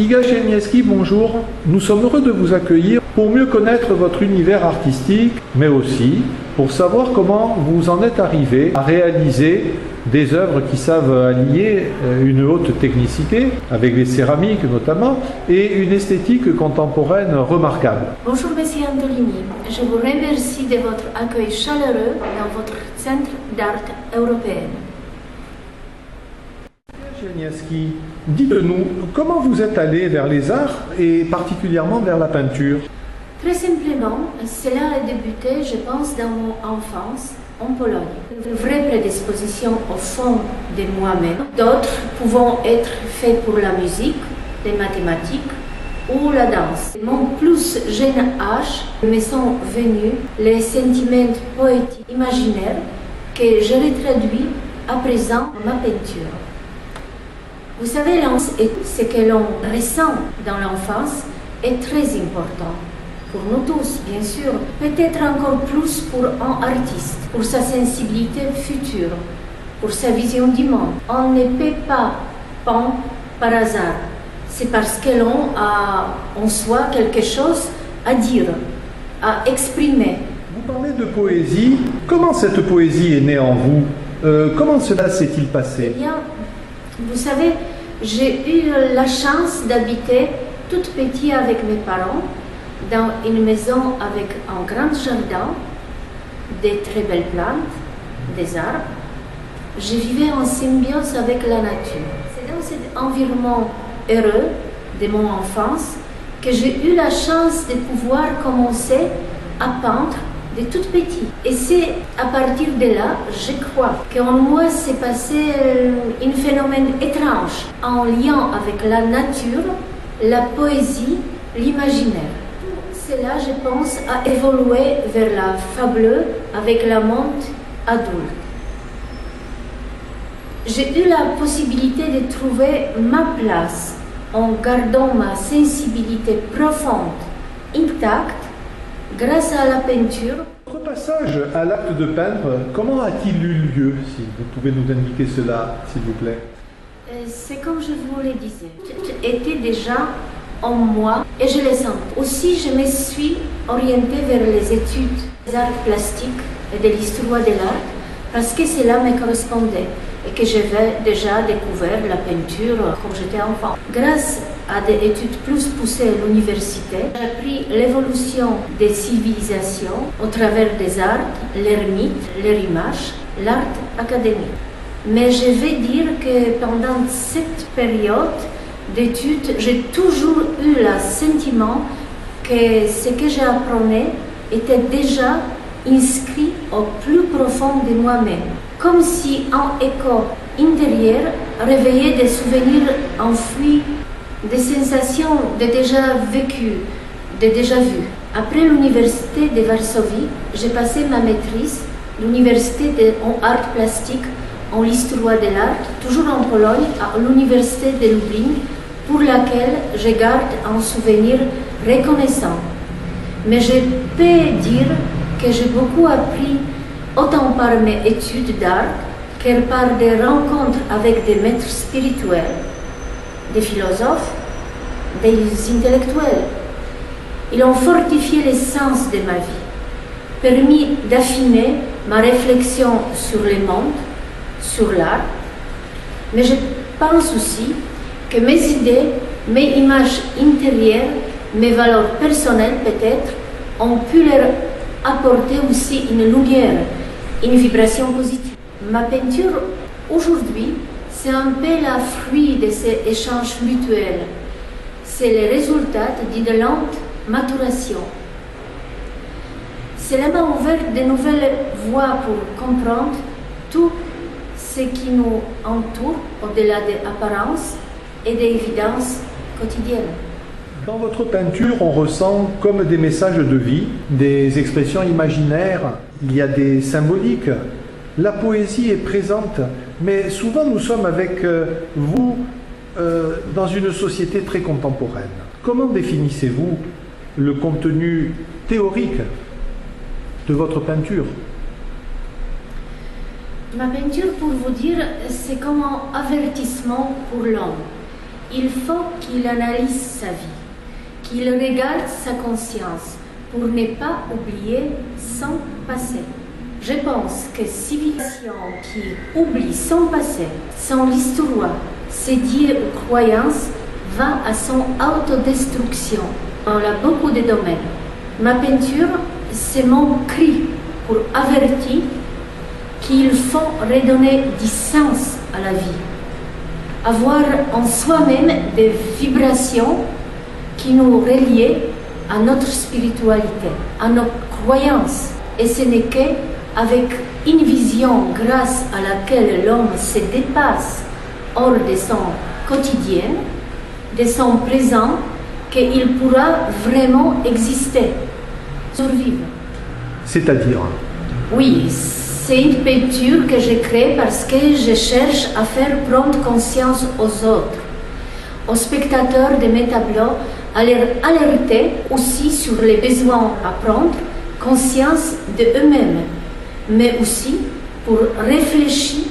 Iga Ziemniewski, bonjour. Nous sommes heureux de vous accueillir pour mieux connaître votre univers artistique, mais aussi pour savoir comment vous en êtes arrivé à réaliser des œuvres qui savent allier une haute technicité, avec les céramiques notamment, et une esthétique contemporaine remarquable. Bonjour Monsieur Antolini, je vous remercie de votre accueil chaleureux dans votre Centre d'art européen. Ziemniewski, dites-nous, comment vous êtes allé vers les arts et particulièrement vers la peinture? Très simplement, cela a débuté, je pense, dans mon enfance en Pologne. Une vraie prédisposition au fond de moi-même. D'autres pouvant être faits pour la musique, les mathématiques ou la danse. De mon plus jeune âge, me sont venus les sentiments poétiques imaginaires que je retraduis à présent dans ma peinture. Vous savez, ce que l'on ressent dans l'enfance est très important. Pour nous tous, bien sûr, peut-être encore plus pour un artiste, pour sa sensibilité future, pour sa vision du monde. On ne peut pas peindre par hasard. C'est parce que l'on a en soi quelque chose à dire, à exprimer. Vous parlez de poésie. Comment cette poésie est née en vous? Comment cela s'est-il passé? Eh bien, vous savez, j'ai eu la chance d'habiter toute petite avec mes parents dans une maison avec un grand jardin, des très belles plantes, des arbres. Je vivais en symbiose avec la nature. C'est dans cet environnement heureux de mon enfance que j'ai eu la chance de pouvoir commencer à peindre de toute petite. Et c'est à partir de là, je crois, qu'en moi s'est passé un phénomène étrange en lien avec la nature, la poésie, l'imaginaire. Cela, je pense, a évolué vers la fableuse avec la monde adulte. J'ai eu la possibilité de trouver ma place en gardant ma sensibilité profonde, intacte, grâce à la peinture. Votre passage à l'acte de peindre, comment a-t-il eu lieu? Si vous pouvez nous indiquer cela, s'il vous plaît. C'est comme je vous le disais. J'étais déjà en moi et je le sens. Aussi, je me suis orientée vers les études des arts plastiques et de l'histoire de l'art parce que cela me correspondait et que j'avais déjà découvert la peinture quand j'étais enfant. Grâce à des études plus poussées à l'université, j'ai appris l'évolution des civilisations au travers des arts, leurs mythes, leur image, l'art académique. Mais je vais dire que pendant cette période d'études, j'ai toujours eu le sentiment que ce que j'apprenais était déjà inscrit au plus profond de moi-même, comme si un écho intérieur réveillait des souvenirs enfouis, des sensations de déjà vécu, de déjà vu. Après l'université de Varsovie, j'ai passé ma maîtrise, l'université en art plastique, en l'histoire de l'art, toujours en Pologne, à l'université de Lublin, pour laquelle je garde un souvenir reconnaissant. Mais je peux dire que j'ai beaucoup appris, autant par mes études d'art que par des rencontres avec des maîtres spirituels, des philosophes, des intellectuels. Ils ont fortifié l'essence de ma vie, permis d'affiner ma réflexion sur le monde, sur l'art, mais je pense aussi que mes idées, mes images intérieures, mes valeurs personnelles peut-être, ont pu leur apporter aussi une lumière, une vibration positive. Ma peinture aujourd'hui, c'est un peu le fruit de ces échanges mutuels. C'est le résultat d'une lente maturation. Cela m'a ouvert de nouvelles voies pour comprendre tout ce qui nous entoure au-delà des apparences et des évidences quotidiennes. Dans votre peinture, on ressent comme des messages de vie, des expressions imaginaires, il y a des symboliques. La poésie est présente, mais souvent nous sommes avec vous dans une société très contemporaine. Comment définissez-vous le contenu théorique de votre peinture? Ma peinture, pour vous dire, c'est comme un avertissement pour l'homme. Il faut qu'il analyse sa vie, qu'il regarde sa conscience pour ne pas oublier son passé. Je pense que civilisation qui oublie son passé, son histoire, ses dieux ou croyances, va à son autodestruction. On a beaucoup de domaines. Ma peinture, c'est mon cri pour avertir qu'il faut redonner du sens à la vie. Avoir en soi-même des vibrations qui nous relient à notre spiritualité, à nos croyances. Et ce n'est qu'avec une vision grâce à laquelle l'homme se dépasse hors de son quotidien, de son présent, qu'il pourra vraiment exister, survivre. C'est-à-dire? Oui, c'est une peinture que j'ai créée parce que je cherche à faire prendre conscience aux autres, aux spectateurs de mes tableaux, à les alerter aussi sur les besoins à prendre conscience d'eux-mêmes, mais aussi pour réfléchir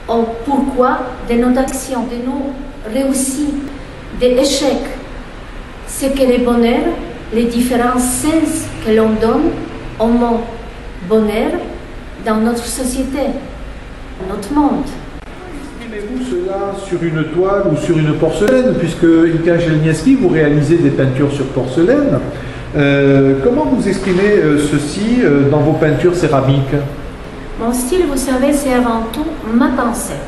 au pourquoi de nos actions, de nos réussites, des échecs. C'est que le bonheur, les différents sens que l'on donne au mot bonheur dans notre société, notre monde. Exprimez-vous cela sur une toile ou sur une porcelaine, puisque Iga Jelniewski, vous réalisez des peintures sur porcelaine. Comment vous exprimez ceci dans vos peintures céramiques? Mon style, vous savez, c'est avant tout ma pensée.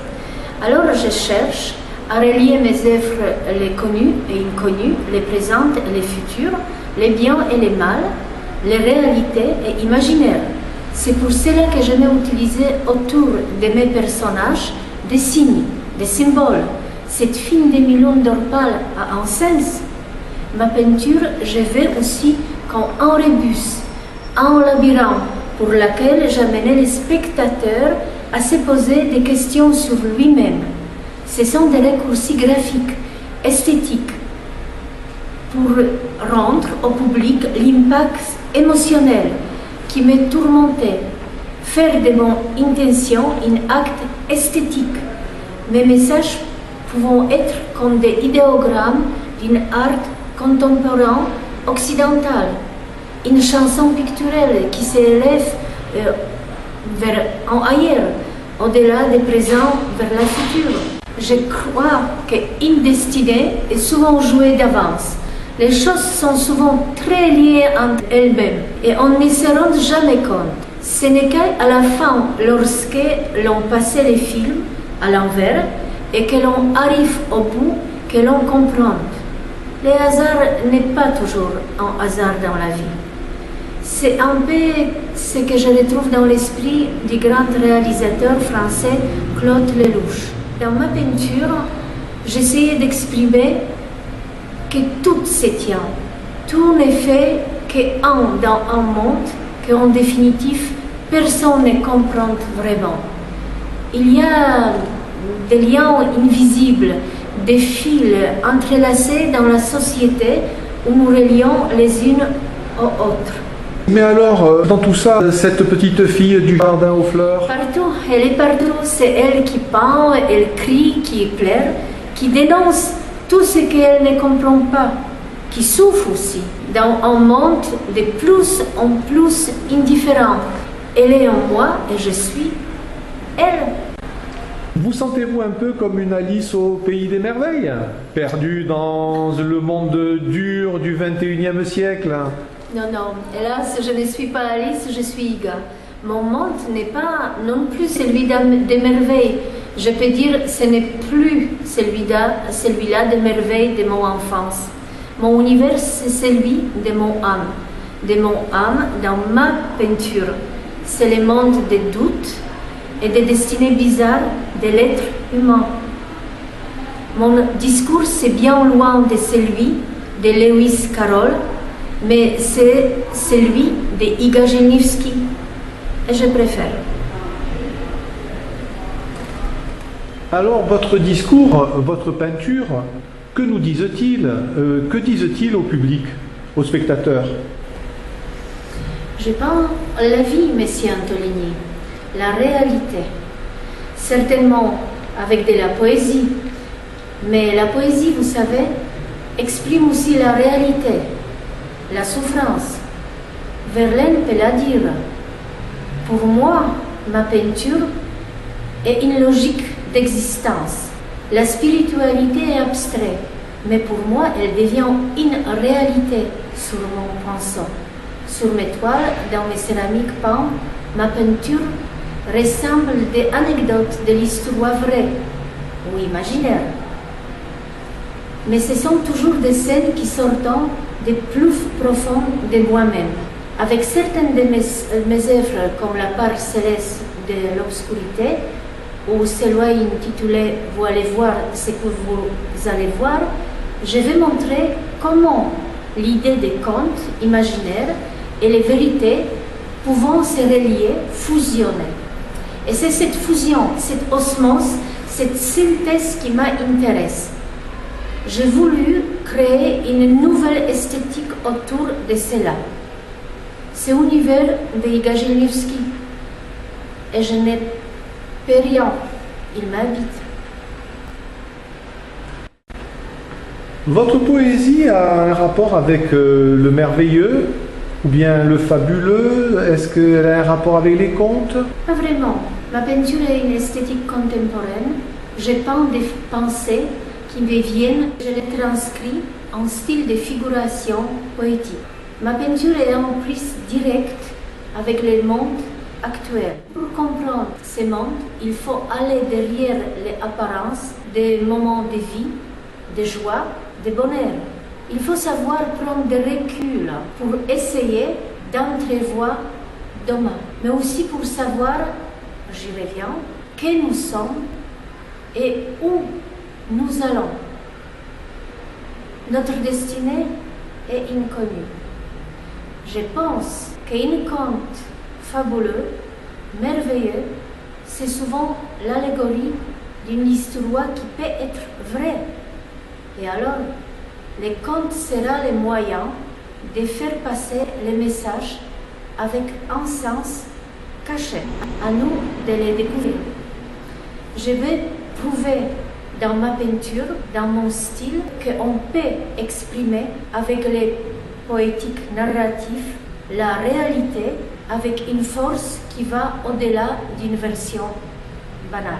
Alors je cherche à relier mes œuvres, les connues et inconnues, les présentes et les futures, les biens et les mal, les réalités et imaginaires. C'est pour cela que je vais utiliser autour de mes personnages des signes, des symboles. Cette fine demi-lune d'Orpal a un sens. Ma peinture, je veux aussi comme un rébus, un labyrinthe pour lequel j'amène les spectateurs à se poser des questions sur lui-même. Ce sont des raccourcis graphiques, esthétiques, pour rendre au public l'impact émotionnel qui me tourmentait, faire de mon intention un acte esthétique. Mes messages pouvant être comme des idéogrammes d'un art contemporain occidental, une chanson picturale qui s'élève vers un ailleurs, au-delà du présent vers le futur. Je crois qu'une destinée est souvent jouée d'avance. Les choses sont souvent très liées entre elles-mêmes et on ne se rend jamais compte. Ce n'est qu'à la fin, lorsque l'on passe les films à l'envers et que l'on arrive au bout, que l'on comprend. Le hasard n'est pas toujours un hasard dans la vie. C'est un peu ce que je retrouve dans l'esprit du grand réalisateur français Claude Lelouch. Dans ma peinture, j'essayais d'exprimer que tout se tient. Tout n'est fait qu'un dans un monde qu'en définitive, personne ne comprend vraiment. Il y a des liens invisibles, des fils entrelacés dans la société où nous relions les unes aux autres. Mais alors, dans tout ça, cette petite fille du jardin aux fleurs? Partout, elle est partout. C'est elle qui peint, elle crie, qui pleure, qui dénonce tout ce qu'elle ne comprend pas, qui souffre aussi, dans un monde de plus en plus indifférent. Elle est en moi et je suis elle. Vous sentez-vous un peu comme une Alice au pays des merveilles, perdue dans le monde dur du 21e siècle? Non, non, hélas, je ne suis pas Alice, je suis Iga. Mon monde n'est pas non plus celui des merveilles. Je peux dire ce n'est plus celui-là des merveilles de mon enfance. Mon univers, c'est celui de mon âme dans ma peinture. C'est le monde des doutes et des destinées bizarres de l'être humain. Mon discours, c'est bien loin de celui de Lewis Carroll, mais c'est celui de Iga Jelniewski, et je préfère. Alors, votre discours, votre peinture, que nous disent-ils? Que disent-ils au public, aux spectateurs? Je peins la vie, Monsieur Antolini, la réalité, certainement avec de la poésie, Mais la poésie, vous savez, exprime aussi la réalité, la souffrance. Verlaine peut la dire. Pour moi, ma peinture est une logique d'existence. La spiritualité est abstraite, mais pour moi, elle devient une réalité sur mon pinceau. Sur mes toiles, dans mes céramiques peintes, ma peinture ressemble des anecdotes de l'histoire vraie ou imaginaire. Mais ce sont toujours des scènes qui sortent des plus profondes de moi-même. Avec certaines de mes œuvres, comme la part céleste de l'obscurité, ou celui intitulé « Vous allez voir ce que vous allez voir », je vais montrer comment l'idée des contes imaginaires et les vérités pouvant se relier, fusionner. Et c'est cette fusion, cette osmose, cette synthèse qui m'intéresse. J'ai voulu créer une nouvelle esthétique autour de cela. C'est l'univers de Iga Zieleniewski. Et je n'ai pas rien, il m'habite. Votre poésie a un rapport avec le merveilleux ou bien le fabuleux? Est-ce qu'elle a un rapport avec les contes? Pas vraiment. Ma peinture est une esthétique contemporaine. Je peins des pensées qui me viennent, je les transcris en style de figuration poétique. Ma peinture est en prise directe avec le monde actuel. Pour comprendre ce monde, il faut aller derrière les apparences des moments de vie, de joie, de bonheur. Il faut savoir prendre des reculs pour essayer d'entrevoir demain, mais aussi pour savoir, j'y reviens, qui nous sommes et où nous allons. Notre destinée est inconnue. Je pense qu'un conte fabuleux, merveilleux, c'est souvent l'allégorie d'une histoire qui peut être vraie. Et alors, le conte sera le moyen de faire passer le message avec un sens caché. À nous de le découvrir. Je vais prouver dans ma peinture, dans mon style, qu'on peut exprimer avec les poétiques narratifs la réalité avec une force qui va au-delà d'une version banale.